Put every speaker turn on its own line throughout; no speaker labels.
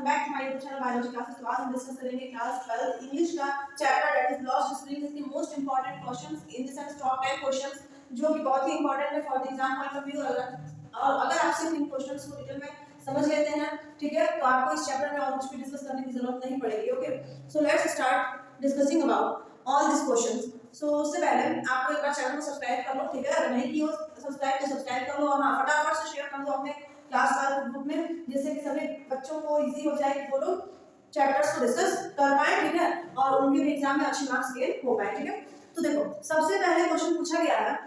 Welcome back to my YouTube channel biology classes. तो आज हम डिस्कस करेंगे क्लास 12 इंग्लिश का chapter that is Lost Spring. इसके most important questions in the sense top 10 questions जो कि बहुत ही इंपॉर्टेंट है for the exam point of view. और अगर आप सिर्फ इन क्वेश्चंस को डिटेल में समझ लेते हैं, ठीक है, तो आपको इस चैप्टर में और कुछ भी डिस्कस करने की जरूरत नहीं पड़ेगी। Okay, so let's start discussing about all this questions. So उससे पहले आपको एक बार चैनल को सब्सक्राइब कर लो, ठीक है, अगर नहीं किया सब्सक्राइब कर लो और हां फटाफट से शेयर कर दो अपने क्लास वाले ग्रुप में, जिससे कि सभी बच्चों को इजी हो जाए कि वो लोग चैप्टर्स को डिस्कस कर पाए, ठीक है, और उनके भी एग्जाम में अच्छे मार्क्स गेन हो पाए, ठीक है। तो देखो सबसे पहले क्वेश्चन पूछा गया है,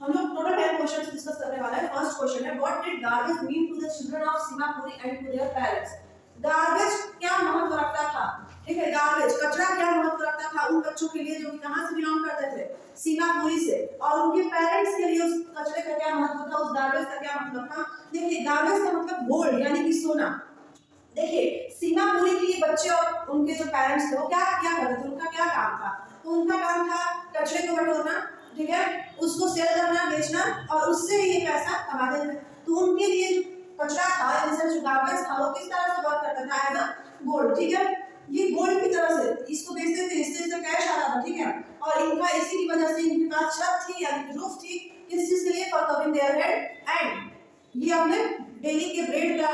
हम लोग टोटल 10 क्वेश्चंस डिस्कस करने वाले हैं। फर्स्ट क्वेश्चन है what did garbage mean to the children of Seemapuri and to their parents. Garbage क्या महत्व रखता था, ठीक है, गार्बेज कचरा क्या महत्व रखता था उन बच्चों के लिए जो कि कहां से बिलोंग करते थे, सीमापुरी से, और उनके पेरेंट्स के लिए उस कचरे का क्या महत्व था, उस गार्बेज का क्या मतलब था। देखिए गार्बेज का मतलब गोल्ड यानी कि सोना। देखिए सीमापुरी के बच्चे और उनके जो पेरेंट्स थे वो क्या क्या करते थे, उनका क्या काम था, तो उनका काम था कचरे को बटोरना, ठीक है, उसको सेल करना, बेचना और उससे ये पैसा कमाते थे। तो उनके लिए कचरा था, जैसे जो गार्बेज था वो किस तरह से वर्क करता था एज अ गोल्ड, ठीक है, ये गोल्ड की तरह से इसको बेचते थे, इससे कैश आता था, ठीक है, और इनका इसी की वजह से इनके पास छत थी यानी रूफ थी, किस चीज के लिए, for covering their head, and ये अपने डेली के ब्रेड का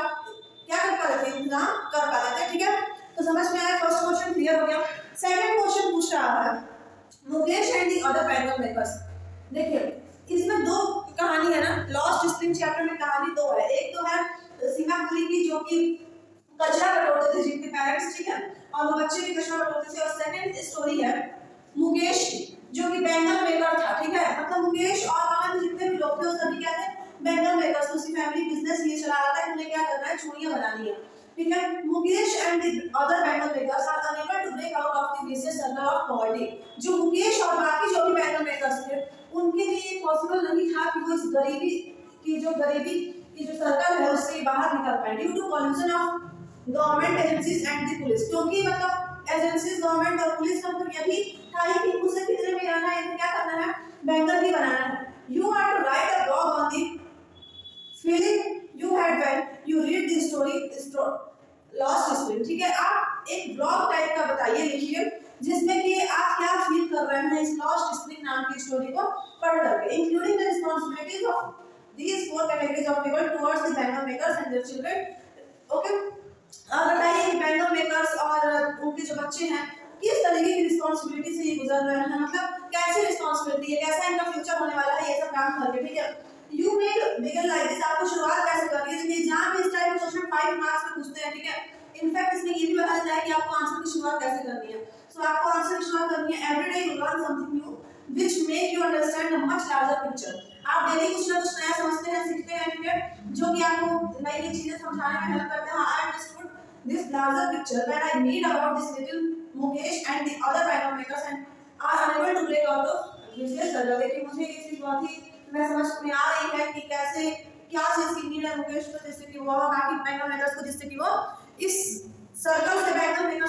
क्या कर पाते थे, इंतजाम कर पाते थे, ठीक है। तो समझ में आया, फर्स्ट क्वेश्चन क्लियर हो गया। सेकंड क्वेश्चन पूछ रहा है Mukesh and the other bangle makers. देखिए इसमें दो कहानी है ना, लॉस्ट स्प्रिंग चैप्टर में कहानी दो है, एक तो है सीमापुरी की जो कि कचरा बटोरते थे जिनके पेरेंट्स, ठीक है, और वो बच्चे भी कचरा बटोरते थे, और सेकंड स्टोरी है मुकेश जो कि बैंगल मेकर था, ठीक है, मतलब मुकेश और वहां के जितने भी लोग थे वो सभी क्या थे, बैंगल मेकर्स। उसकी फैमिली बिजनेस ये चला रहा था कि उन्हें क्या करना है, चूड़ियां बनानी है, ठीक है। Mukesh and the other bangle makers are unable to break out of the vicious circle of poverty. जो मुकेश और बाकी जो भी बैंगल मेकर्स थे उनके लिए पॉसिबल नहीं था कि वो इस गरीबी की जो सर्कल है उससे बाहर निकल पाए, due to collusion of government agencies and the police. क्योंकि मतलब एजेंसीज, गवर्नमेंट और पुलिस का मतलब यही था कि उसे कितने में आना है, क्या करना है, बैंगल भी बनाना है। You are to write a blog on the feeling you had when you read the story Lost Spring, ठीक है, आप एक ब्लॉग टाइप का बताइए, लिखिए, जिसमें कि आप क्या फील कर रहे हैं इस लॉस्ट स्प्रिंग नाम की स्टोरी को पढ़ करके, including the responsibilities of these four categories of people towards the bangle makers and their children। Okay, अब बताइए कि बैंगल मेकर्स और उनके जो बच्चे हैं किस तरीके की रिस्पांसिबिलिटी से ये गुजर रहे हैं, मतलब कैसी रिस्पांसिबिलिटी है, कैसा इनका फ्यूचर होने वाला है ये सब काम करके, ठीक है। You need begin like this, आपको शुरुआत कैसे करनी है। देखिए एग्जाम में इस टाइप के क्वेश्चन 5 मार्क्स में पूछते हैं, ठीक है, इनफैक्ट इसमें ये भी बताया जाता है कि आपको आंसर की शुरुआत कैसे करनी है। सो आपको आंसर की शुरुआत करनी है every day you learn something new which make you understand a much larger picture. आप डेली कुछ ना कुछ नया समझते हैं, सीखते हैं, ठीक है, जो कि आपको नई नई चीजें समझाने में हेल्प करते हैं। I understood this larger picture when I read about this little Mukesh and the other bangle makers and are unable to break out of vicious circle। लेकिन मुझे ये चीज बहुत ही मैं समझ में आ रही है कि कैसे क्या चीज की नीड है मुकेश को, जिससे कि वो बाकी बैंगल मेकर्स को, जिससे कि वो इस सर्कल से बैंगल मेकर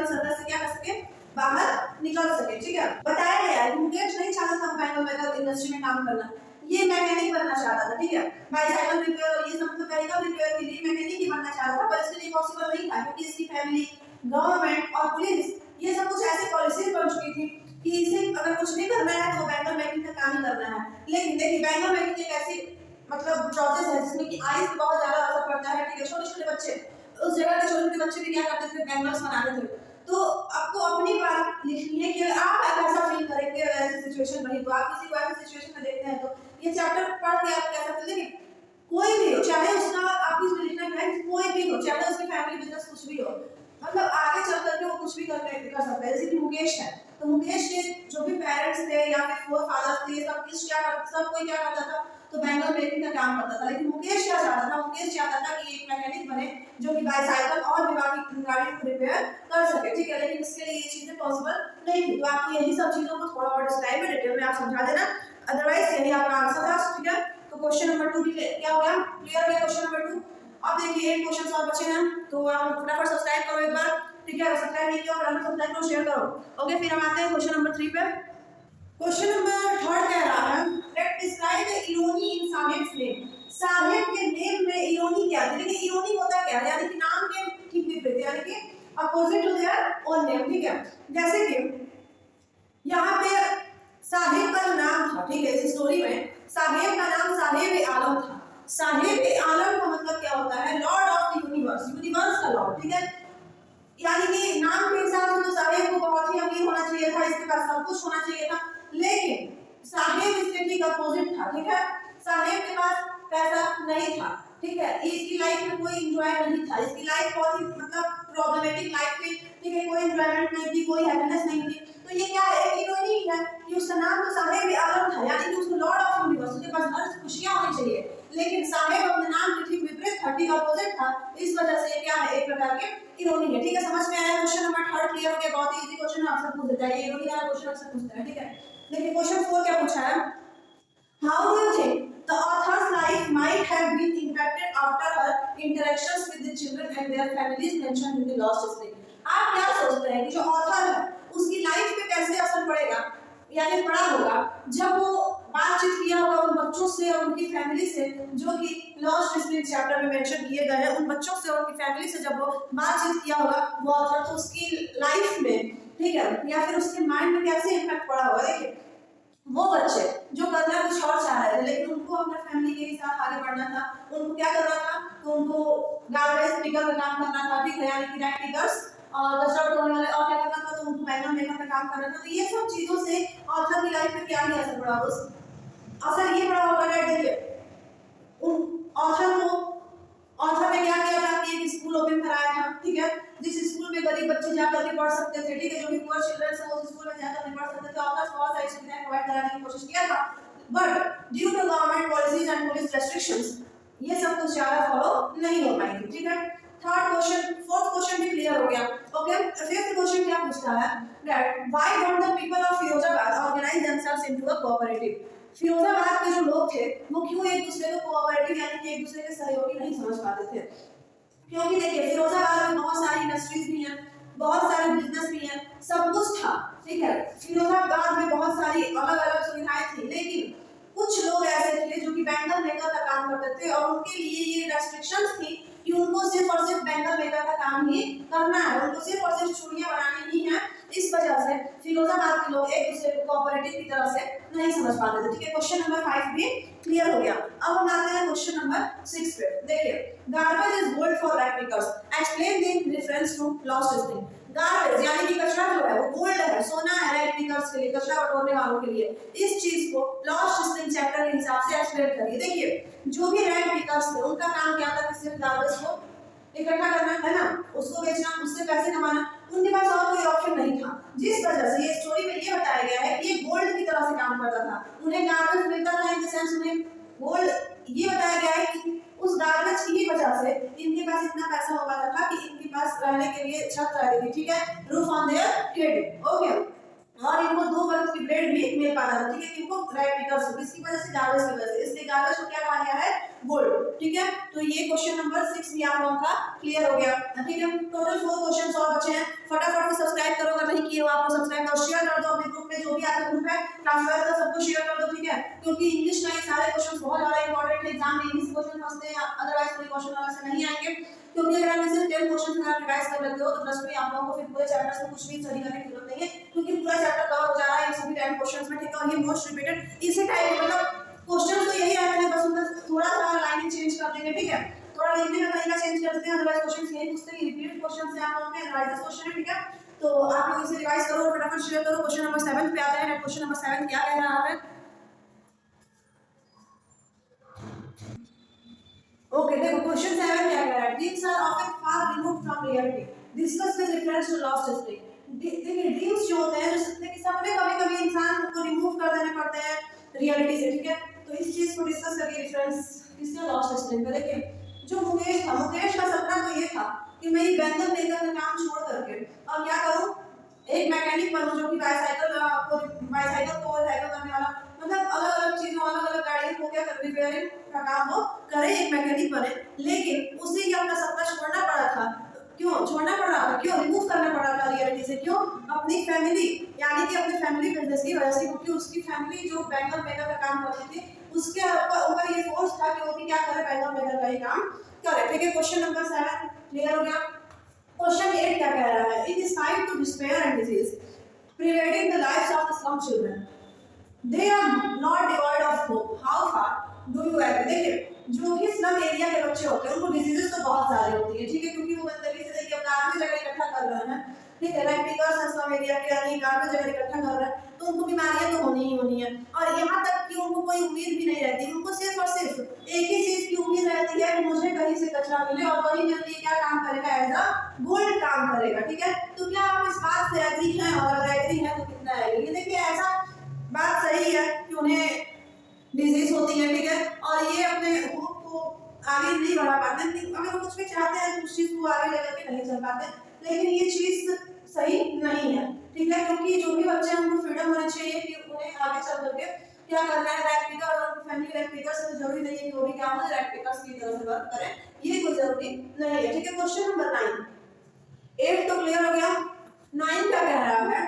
सर्कल से क्या कर सके, बाहर निकल सके, ठीक है। बताया गया है कि मुकेश नहीं चाहता था बैंगल मेकर इंडस्ट्री में काम करना, ये मैकेनिक बनना चाहता था, ठीक है, बाइसाइकिल रिपेयर और ये सब तो व्हीकल रिपेयर के लिए मैकेनिक ही बनना चाहता था, पर इसके लिए पॉसिबल नहीं था क्योंकि इसकी फैमिली, गवर्नमेंट और पुलिस ये सब कुछ ऐसी पॉलिसीज बन चुकी थी कि इसे अगर कुछ नहीं करना है तो बैंगल मेकिंग का काम ही करना है। लेकिन देखिए बैंगल मेकिंग एक ऐसी मतलब प्रोसेस है जिसमें कि आइज पे बहुत ज्यादा असर पड़ता है, ठीक है, छोटे छोटे बच्चे उस जगह के छोटे छोटे बच्चे भी क्या करते थे, बैंगल्स बनाते थे। तो आपको अपनी बात लिखनी है कि आप ऐसा फील करेंगे अगर ऐसी सिचुएशन बनी, तो आप किसी को ऐसी सिचुएशन में देखते हैं तो ये चैप्टर पढ़ के आप कैसा फील, देखिए कोई भी हो, चाहे उसका आपको इसमें लिखना है कोई भी हो, चाहे उसकी फैमिली बिजनेस कुछ भी हो, मतलब आगे चल करके वो कुछ भी कर सकता है। जैसे कि मुकेश है, तो मुकेश के जो भी पेरेंट्स थे या फिर फोर फादर्स थे, सब कोई क्या करता था, तो बैंगल मेकिंग का काम करता था। लेकिन मुकेश क्या चाहता था, मुकेश चाहता था कि एक मैकेनिक बने जो कि बाइसाइकिल और भी बाकी गाड़ियों को रिपेयर कर सके, ठीक है, लेकिन इसके लिए ये चीजें पॉसिबल नहीं थी। तो आपको यही सब चीजों को थोड़ा बहुत स्लाइड में डिटेल में आप समझा देना, अदरवाइज यही आपका आंसर था, ठीक है। तो क्वेश्चन नंबर 2 भी क्या हो गया, क्लियर हो गया क्वेश्चन नंबर 2। अब देखिए एक क्वेश्चन और बचे हैं, तो आप फटाफट सब्सक्राइब करो एक बार, ठीक है, सब्सक्राइब नहीं किया और सब्सक्राइब करो, शेयर करो। ओके, फिर हम आते हैं क्वेश्चन नंबर 3 पे। क्वेश्चन नंबर 3 कह रहा है let describe the irony in sonnet flame. Saheb के नेम में इरोनी क्या है? देखिए इरोनी होता क्या है, यानी कि नाम के ठीक विपरीत, यानी कि opposite to their own name, ठीक है। जैसे कि यहाँ पे साहेब का जो नाम था, ठीक है, इस स्टोरी में साहेब का नाम साहेब आलम था। साहेब आलम का मतलब क्या होता है? Lord of the universe, universe का लॉर्ड, ठीक है। यानी कि नाम के हिसाब से तो साहेब को बहुत ही अमीर होना चाहिए था, इसके पास सब कुछ होना चाहिए था, लेकिन साहेब इसके ठीक अपोजिट था, ठीक है। साहेब के पास पैसा नहीं था, ठीक है, इसकी लाइफ में कोई एंजॉय नहीं था, इसकी लाइफ बहुत ही मतलब प्रॉब्लमेटिक लाइफ थी, ठीक है, कोई एंजॉयमेंट नहीं थी, कोई हैप्पीनेस नहीं थी। तो ये क्या है? एक इरोनी है कि उसका नाम तो साहेब आलम था, यानी कि उसको लॉर्ड ऑफ यूनिवर्स, उसके पास हर खुशियां होनी चाहिए, लेकिन साहेब अपने नाम के ठीक विपरीत था, ठीक अपोजिट था। इस वजह से ये क्या है? एक प्रकार के इरोनी है, ठीक है। समझ में आया? क्वेश्चन नंबर 3 क्लियर हो गया? बहुत ही इजी क्वेश्चन है, अक्सर पूछ देता है, ये इरोनी वाला क्वेश्चन अक्सर पूछता है, ठीक है। लेकिन क्वेश्चन 4 क्या पूछा है? How do you think the author's life might have been impacted after her interactions with the children and their families mentioned in the lost spring? आप क्या सोचते हैं कि जो ऑथर है उसकी लाइफ पे कैसे असर पड़ेगा, यानी पड़ा होगा जब वो बातचीत किया होगा उन बच्चों से और उनकी फैमिली से, जो कि लॉस्ट स्प्रिंग चैप्टर में मेंशन किए गए हैं, उन बच्चों से और उनकी फैमिली से जब वो बातचीत किया होगा वो ऑथर, तो उसकी लाइफ में, ठीक है, या फिर उसके माइंड में कैसे इम्पैक्ट पड़ा होगा। देखिए वो बच्चे जो करना कुछ और चाह रहे थे, लेकिन उनको अपने फैमिली के साथ आगे बढ़ना था, उनको क्या करना था? तो उनको गार्बेज पिकर का काम करना था, ठीक है, यानी कि रैक पिकर्स और कचरा उठाने वाले, और क्या करना था? तो उनको मैनुअल मेकर का काम करना था। तो ये सब चीजों से ऑथर की लाइफ में क्या ही असर पड़ा? उस असर ये पड़ा होगा कि देखिए उन ऑथर ने क्या किया था कि एक स्कूल ओपन कराया था, ठीक है, जिस स्कूल में गरीब बच्चे जाकर के पढ़ सकते थे, ठीक है, जो भी पुअर चिल्ड्रन है वो उस स्कूल में जाकर के पढ़ सकते थे। ऑथर बहुत सारी सुविधाएं प्रोवाइड कराने की कोशिश किया था, but due to government policies and police restrictions ये सब कुछ ज्यादा फॉलो नहीं हो पाई थी, ठीक है। थर्ड क्वेश्चन, फोर्थ क्वेश्चन भी क्लियर हो गया। ओके, फिफ्थ क्वेश्चन क्या पूछता है? That why don't the people of Firozabad organise themselves into a cooperative? Firozabad के जो लोग थे वो क्यों एक दूसरे को कोऑपरेटिव यानी कि एक दूसरे के सहयोगी नहीं समझ पाते थे? क्योंकि देखिए फिरोजाबाद में बहुत सारी इंडस्ट्रीज भी हैं, बहुत सारे बिजनेस भी हैं, सब कुछ था, ठीक है। फिरोजाबाद में बहुत सारी अलग अलग सुविधाएं थी, लेकिन कुछ लोग ऐसे थे जो कि बैंगल मेकर का काम करते थे और उनके लिए ये रेस्ट्रिक्शंस थी कि उनको सिर्फ और सिर्फ बैंगल मेकर का काम ही करना है, उनको सिर्फ और सिर्फ चूड़ियां बनानी ही है। इस वजह से फिरोजाबाद के लोग एक दूसरे को कोऑपरेटिव की तरह से नहीं समझ पाते थे, ठीक है। क्वेश्चन नंबर 5 भी क्लियर हो गया। अब हम आते हैं क्वेश्चन नंबर 6 पे। देखिए garbage is gold for rag pickers, explain the reference to Lost Spring. गार्बेज यानी कि कचरा जो है वो गोल्ड है, सोना है रैक पिकर्स के लिए, कचरा बटोरने वालों के लिए। इस चीज को लॉस्ट स्प्रिंग चैप्टर के हिसाब से एक्सप्लेन करिए। देखिए जो भी रैक पिकर्स थे उनका काम क्या था कि सिर्फ गार्बेज को इकट्ठा करना है ना, उसको बेचना, उससे पैसे कमाना, उनके पास और कोई ऑप्शन नहीं था। जिस वजह से ये स्टोरी में ये बताया गया है कि ये गोल्ड की तरह से काम करता था, उन्हें गार्बेज मिलता था, इन द सेंस उन्हें गोल्ड, ये बताया गया है कि उस गार्बेज की ही वजह से इनके पास इतना पैसा हो पाता था कि इनके पास रहने के लिए छत रहती थी, ठीक है, roof on their head, okay, और इनको 2 वक्त की ब्रेड भी मिल पाता था, ठीक है, इनको रैक पिकर्स को, इसकी वजह से गार्बेज की वजह से, इसलिए गार्बेज को क्या कहा गया है? गोल्ड, ठीक है। तो ये क्वेश्चन नंबर 6 भी आप लोगों का क्लियर हो गया, ठीक है। टोटल 4 क्वेश्चंस और बचे हैं, फटाफट से सब्सक्राइब करो, अगर नहीं किए हो आप सब्सक्राइब करो, शेयर कर दो अपने ग्रुप में, जो भी आपका ग्रुप है क्लास 12 का सबको शेयर कर दो, ठीक है, क्योंकि इंग्लिश का ये सारे क्वेश्चंस बहुत ज्यादा इंपॉर्टेंट है, एग्जाम में इंग्लिश क्वेश्चन फंसते हैं, अदरवाइज कोई क्वेश्चन अलग से नहीं आएंगे, क्योंकि अगर आप सिर्फ 10 क्वेश्चन का रिवाइज कर लेते हो तो ट्रस्ट मी आप लोगों को फिर पूरे चैप्टर से कुछ भी स्टडी करने की जरूरत नहीं है, क्योंकि पूरा चैप्टर कवर हो जा रहा है इन सभी 10 क्वेश्चंस में, ठीक है। और ये मोस्ट रिपीटेड इसी टाइप के मतलब क्वेश्चन तो यही आते हैं, बस उनका थोड़ा सा लाइनिंग चेंज कर देंगे, ठीक है, थोड़ा लिखने का तरीका चेंज कर देते हैं, अदरवाइज क्वेश्चंस यही पूछते हैं, रिपीटेड क्वेश्चंस हैं आप लोगों के, रिवाइज क्वेश्चन है, ठीक है। तो आप लोग इसे रिवाइज करो और फटाफट शेयर करो। क्वेश्चन नंबर 7 पे आते हैं। क्वेश्चन नंबर 7 क्या कह रहा है? ओके देखो क्वेश्चन 7 क्या कह रहा है? Dreams are often far removed from reality, discuss with reference to Lost Spring. देखिए ड्रीम्स जो होते हैं, जैसे कि सपने कभी-कभी इंसान को रिमूव कर देने पड़ते हैं रियलिटी से, ठीक है। तो इस चीज को डिस्कस करिए रेफरेंस किससे? लॉस्ट स्प्रिंग पे। देखिए जो मुकेश का सपना तो ये था कि मैं ये बैंगल मेकर का काम छोड़ करके और क्या करूं, एक मैकेनिक बनूं जो कि बाइसाइकिल को साइकिल करने वाला, मतलब अलग अलग चीजों, अलग अलग गाड़ियों को क्या कर रिपेयरिंग का काम वो करे, एक मैकेनिक बने। लेकिन उसे ये अपना सपना छोड़ना पड़ा था। क्यों छोड़ना पड़ रहा था? क्यों रिमूव करना पड़ा था रियलिटी से, क्यों? अपनी फैमिली, यानी कि अपने फैमिली बिजनेस की वजह से, क्योंकि उसकी फैमिली जो बैंगल मेकर का काम करती थी उसके ऊपर ये फोर्स था कि वो भी क्या करे, बैंगल मेकर का ही काम करे। ठीक है, क्वेश्चन नंबर 7 क्लियर हो गया। क्वेश्चन 8 क्या कह रहा है? It is time to despair and disease preventing the lives of the slum children, they are not devoid of hope, how far do you agree? देखिए, जो भी स्लम एरिया के बच्चे होते हैं उनको डिजीजेस तो बहुत सारी होती है, ठीक है, क्योंकि वो गंदगी से देखिए अपना आदमी जगह इकट्ठा कर रहे हैं, ठीक है, रैंक पिकर्स हैं स्लम एरिया के, यानी गार्बेज जगह इकट्ठा कर रहे हैं, तो उनको बीमारियां तो होनी ही होनी है। और यहाँ तक कि उनको कोई उम्मीद भी नहीं रहती, उनको सिर्फ और सिर्फ एक ही चीज की उम्मीद रहती है कि मुझे कहीं से कचरा मिले और वही मेरे लिए क्या काम करेगा, एज अ गोल्ड काम करेगा। ठीक है, तो क्या आप इस बात से एग्री हैं? और अगर एग्री हैं तो कितना एग्री? ये देखिए, ऐसा बात सही है कि उन्हें डिजीज होती है, ठीक है, और ये अपने होप को आगे नहीं बढ़ा पाते, अगर वो कुछ भी चाहते हैं तो उस चीज को आगे लेकर के नहीं चल पाते, लेकिन ये चीज सही नहीं है, ठीक है, क्योंकि जो भी बच्चे हैं उनको फ्रीडम होना चाहिए कि उन्हें आगे चल करके क्या करना है। रैंक पिकर और फैमिली रैंक पिकर से तो जरूरी नहीं है कि वो भी क्या हो, रैंक पिकर्स की तरह से वर्क करें, ये कोई जरूरी नहीं है। ठीक है, क्वेश्चन नंबर 9, 8 तो क्लियर हो गया। 9 क्या कह रहा है?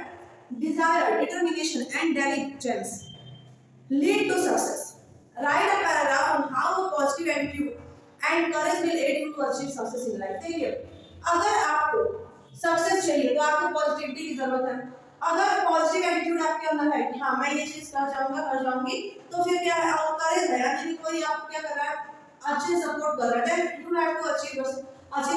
Desire, determination and diligence lead to success. Write a paragraph on how a positive attitude and courage will aid you to achieve success in life. देखिए, अगर आपको सक्सेस चाहिए तो आपको पॉजिटिविटी की जरूरत है। अगर पॉजिटिव एटीट्यूड आपके अंदर है कि हाँ मैं ये चीज कर जाऊंगा, कर जाऊंगी, तो फिर क्या है, और करेज है, यानी कि कोई आपको क्या कर रहा है, अच्छे सपोर्ट कर रहा है, you have to achieve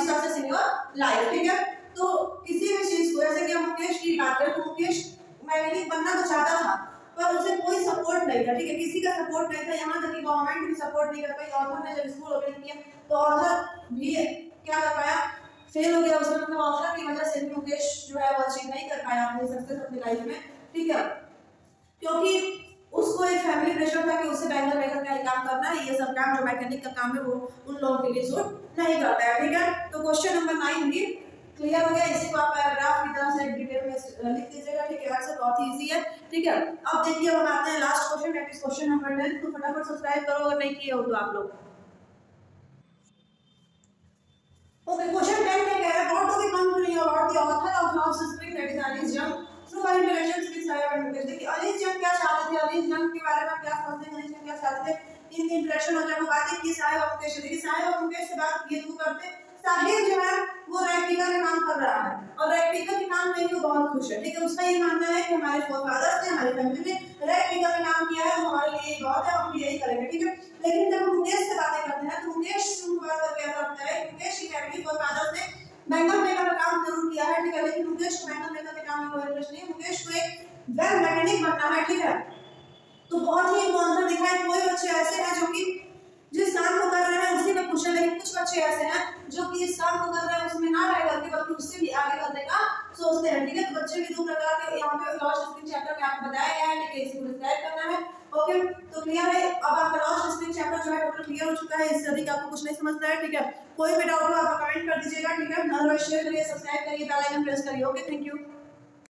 success in your life. ठीक है, तो किसी भी चीज को, जैसे कि हम मुकेश की बात करें तो मुकेश मैकेनिक बनना तो चाहता था पर उसे कोई सपोर्ट नहीं था, ठीक है, किसी का सपोर्ट नहीं था, यहाँ तक कि गवर्नमेंट भी सपोर्ट नहीं कर पाई। ऑथर ने जब स्कूल ओपन किया तो ऑथर भी क्या कर पाया, फेल हो गया उसमें, मतलब ऑथर की वजह से भी मुकेश जो है वो अचीव नहीं कर पाया अपनी सक्सेस अपनी लाइफ में। ठीक है, क्योंकि उसको एक फैमिली प्रेशर था कि उसे बैंगल मेकर का ही काम करना है, ये सब काम जो मैकेनिक का काम है वो उन लोगों के लिए सूट नहीं करता है। ठीक है, तो क्वेश्चन नंबर 9 भी क्लियर हो गया। इसी को आप पैराग्राफ की तरह से डिटेल में लिख दीजिएगा। ठीक है, आंसर बहुत ही इजी है। ठीक है, अब देखिए हम आते हैं last question, that is question number 10। तो फटाफट सब्सक्राइब करो अगर नहीं किए हो तो आप लोग। ओके, क्वेश्चन 10 में कह रहा है, what do we come to know about the author of house spring, that is Anees Jung, through her interactions with Sahib and Mukesh. देखिए, अलीस जंग क्या चाहते थे, अलीस जंग के बारे में क्या समझते हैं, अलीस जंग क्या चाहते थे इन इंटरेक्शन और जब वो बातें की साहिब और मुकेश। देखिए, साहिब और मुकेश से बात किए तो करते साहिब जो है वो रैक्टिकल में काम कर रहा है और रैक्टिकल के काम में वो बहुत खुश है। ठीक है, उसका ये मानना है कि हमारे फोरफादर्स ने हमारी फैमिली में रैक्टिकल में काम किया है, वो हमारे लिए बहुत है, हम भी यही करेंगे। ठीक है, लेकिन जब मुकेश से बातें करते हैं तो मुकेश उनको बात करके ऐसा लगता है मुकेश की फैमिली फोरफादर्स ने बैंगल मेकर का काम जरूर किया है। ठीक है, लेकिन मुकेश को बैंगल मेकर के काम में कोई इंटरेस्ट नहीं है, मुकेश को एक वेल मैकेनिक बनना है। ठीक है, तो बहुत ही वो अंदर दिखा है। कोई बच्चे ऐसे हैं जो कि जिस काम को कर रहे हैं उसी में खुश है, लेकिन कुछ बच्चे ऐसे हैं जो कि इस काम को कर रहे हैं उसमें ना रह करके बल्कि उससे भी आगे करने का सोचते हैं। ठीक है, तो बच्चे भी दो प्रकार के यहाँ पे लॉ स्प्रिंग चैप्टर में आपको बताया गया है कि इसको डिस्क्राइब करना है। ओके, तो क्लियर है, अब आपका लॉ स्प्रिंग चैप्टर जो है टोटल क्लियर हो चुका है। इससे अधिक आपको कुछ नहीं समझना है। ठीक है, कोई भी डाउट हो आप कमेंट कर दीजिएगा। ठीक है, अदरवाइज शेयर करिए, सब्सक्राइब करिए, बेल आइकन प्रेस करिए। Okay, thank you.